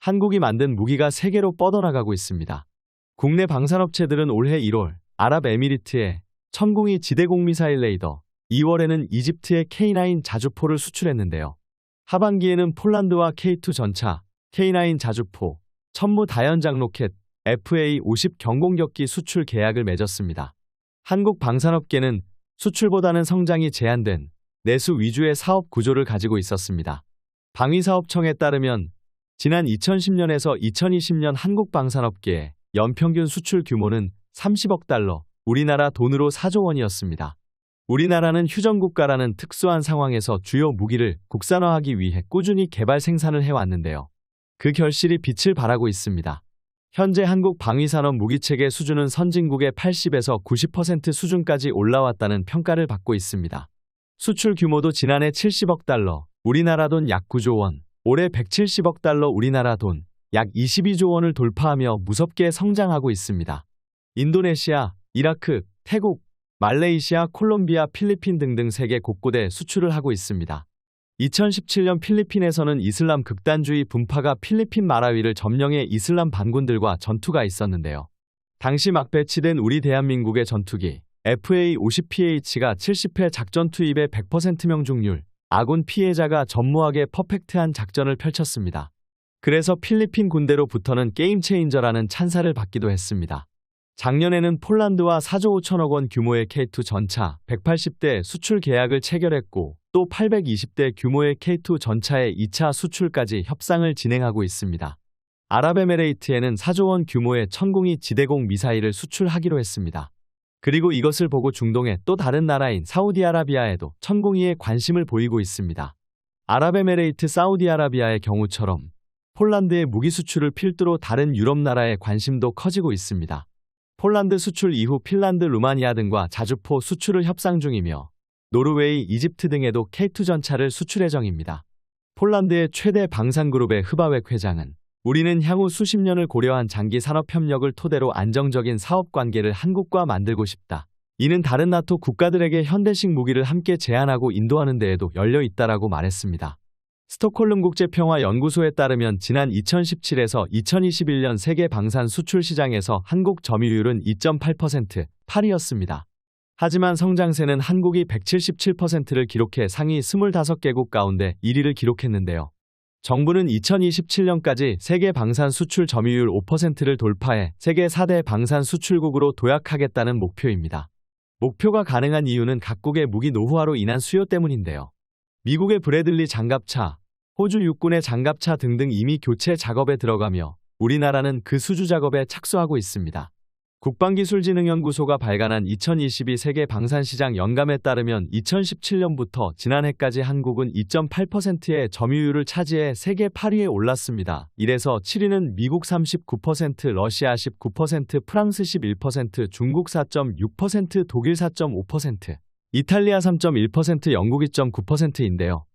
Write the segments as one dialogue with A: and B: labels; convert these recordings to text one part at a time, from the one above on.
A: 한국이 만든 무기가 세계로 뻗어나가고 있습니다. 국내 방산업체들은 올해 1월 아랍에미리트에 천궁이 지대공 미사일 레이더, 2월에는 이집트에 K9 자주포를 수출했는데요. 하반기에는 폴란드와 K2 전차, K9 자주포, 천무 다연장 로켓, FA-50 경공격기 수출 계약을 맺었습니다. 한국 방산업계는 수출보다는 성장이 제한된 내수 위주의 사업 구조를 가지고 있었습니다. 방위사업청에 따르면 지난 2010년에서 2020년 한국 방산업계의 연평균 수출 규모는 30억 달러, 우리나라 돈으로 4조 원이었습니다. 우리나라는 휴전국가라는 특수한 상황에서 주요 무기를 국산화하기 위해 꾸준히 개발 생산을 해왔는데요. 그 결실이 빛을 발하고 있습니다. 현재 한국 방위산업 무기체계 수준은 선진국의 80에서 90% 수준까지 올라왔다는 평가를 받고 있습니다. 수출 규모도 지난해 70억 달러, 우리나라 돈 약 9조 원, 올해 170억 달러 우리나라 돈 약 22조 원을 돌파하며 무섭게 성장하고 있습니다. 인도네시아, 이라크, 태국, 말레이시아, 콜롬비아, 필리핀 등등 세계 곳곳에 수출을 하고 있습니다. 2017년 필리핀에서는 이슬람 극단주의 분파가 필리핀 마라위를 점령해 이슬람 반군들과 전투가 있었는데요. 당시 막 배치된 우리 대한민국의 전투기 FA-50PH가 70회 작전 투입의 100% 명중률, 아군 피해자가 전무하게 퍼펙트한 작전을 펼쳤습니다. 그래서 필리핀 군대로부터는 게임 체인저라는 찬사를 받기도 했습니다. 작년에는 폴란드와 4조 5천억 원 규모의 K2 전차 180대 수출 계약을 체결했고 또 820대 규모의 K2 전차의 2차 수출까지 협상을 진행하고 있습니다. 아랍에미레이트에는 4조 원 규모의 천궁이 지대공 미사일을 수출하기로 했습니다. 그리고 이것을 보고 중동의 또 다른 나라인 사우디아라비아에도 천궁이에 관심을 보이고 있습니다. 아랍에미레이트 사우디아라비아의 경우처럼 폴란드의 무기 수출을 필두로 다른 유럽 나라의 관심도 커지고 있습니다. 폴란드 수출 이후 핀란드, 루마니아 등과 자주포 수출을 협상 중이며 노르웨이, 이집트 등에도 K2 전차를 수출 예정입니다. 폴란드의 최대 방산그룹의 흐바웩 회장은 우리는 향후 수십 년을 고려한 장기 산업협력을 토대로 안정적인 사업관계를 한국과 만들고 싶다. 이는 다른 나토 국가들에게 현대식 무기를 함께 제안하고 인도하는 데에도 열려 있다라고 말했습니다. 스톡홀름 국제평화연구소에 따르면 지난 2017에서 2021년 세계 방산 수출 시장에서 한국 점유율은 2.8%, 8위였습니다. 하지만 성장세는 한국이 177%를 기록해 상위 25개국 가운데 1위를 기록했는데요. 정부는 2027년까지 세계 방산 수출 점유율 5%를 돌파해 세계 4대 방산 수출국으로 도약하겠다는 목표입니다. 목표가 가능한 이유는 각국의 무기 노후화로 인한 수요 때문인데요. 미국의 브래들리 장갑차, 호주 육군의 장갑차 등등 이미 교체 작업에 들어가며 우리나라는 그 수주 작업에 착수하고 있습니다. 국방기술진흥연구소가 발간한 2022 세계 방산시장 연감에 따르면 2017년부터 지난해까지 한국은 2.8%의 점유율을 차지해 세계 8위에 올랐습니다. 이래서 7위는 미국 39%, 러시아 19%, 프랑스 11%, 중국 4.6%, 독일 4.5%, 이탈리아 3.1%, 영국 2.9%인데요.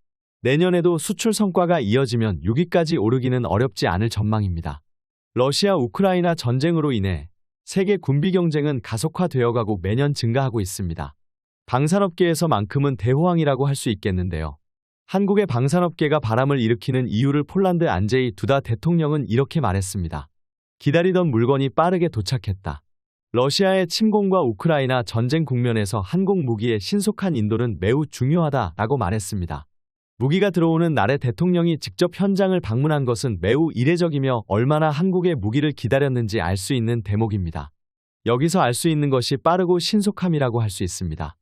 A: 내년에도 수출 성과가 이어지면 6위까지 오르기는 어렵지 않을 전망입니다. 러시아 우크라이나 전쟁으로 인해 세계 군비 경쟁은 가속화되어가고 매년 증가하고 있습니다. 방산업계에서만큼은 대호황이라고 할 수 있겠는데요. 한국의 방산업계가 바람을 일으키는 이유를 폴란드 안제이 두다 대통령은 이렇게 말했습니다. 기다리던 물건이 빠르게 도착했다. 러시아의 침공과 우크라이나 전쟁 국면에서 한국 무기의 신속한 인도는 매우 중요하다라고 말했습니다. 무기가 들어오는 날에 대통령이 직접 현장을 방문한 것은 매우 이례적이며 얼마나 한국의 무기를 기다렸는지 알 수 있는 대목입니다. 여기서 알 수 있는 것이 빠르고 신속함이라고 할 수 있습니다.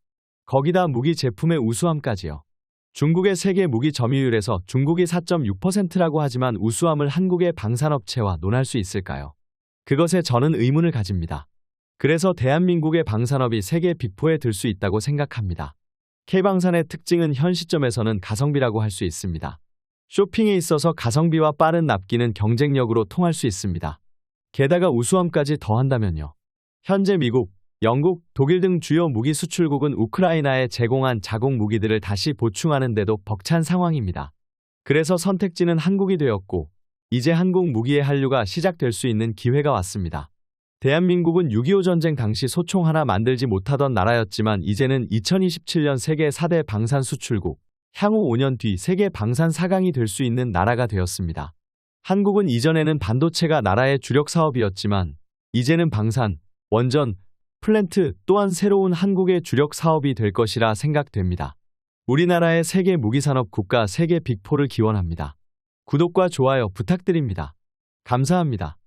A: 거기다 무기 제품의 우수함까지요. 중국의 세계 무기 점유율에서 중국이 4.6%라고 하지만 우수함을 한국의 방산업체와 논할 수 있을까요? 그것에 저는 의문을 가집니다. 그래서 대한민국의 방산업이 세계 빅4에 들 수 있다고 생각합니다. K방산의 특징은 현 시점에서는 가성비라고 할 수 있습니다. 쇼핑에 있어서 가성비와 빠른 납기는 경쟁력으로 통할 수 있습니다. 게다가 우수함까지 더한다면요. 현재 미국, 영국, 독일 등 주요 무기 수출국은 우크라이나에 제공한 자국 무기들을 다시 보충하는 데도 벅찬 상황입니다. 그래서 선택지는 한국이 되었고 이제 한국 무기의 한류가 시작될 수 있는 기회가 왔습니다. 대한민국은 6.25 전쟁 당시 소총 하나 만들지 못하던 나라였지만 이제는 2027년 세계 4대 방산 수출국, 향후 5년 뒤 세계 방산 4강이 될 수 있는 나라가 되었습니다. 한국은 이전에는 반도체가 나라의 주력 사업이었지만 이제는 방산, 원전, 플랜트 또한 새로운 한국의 주력 사업이 될 것이라 생각됩니다. 우리나라의 세계 무기산업 국가 세계 빅4를 기원합니다. 구독과 좋아요 부탁드립니다. 감사합니다.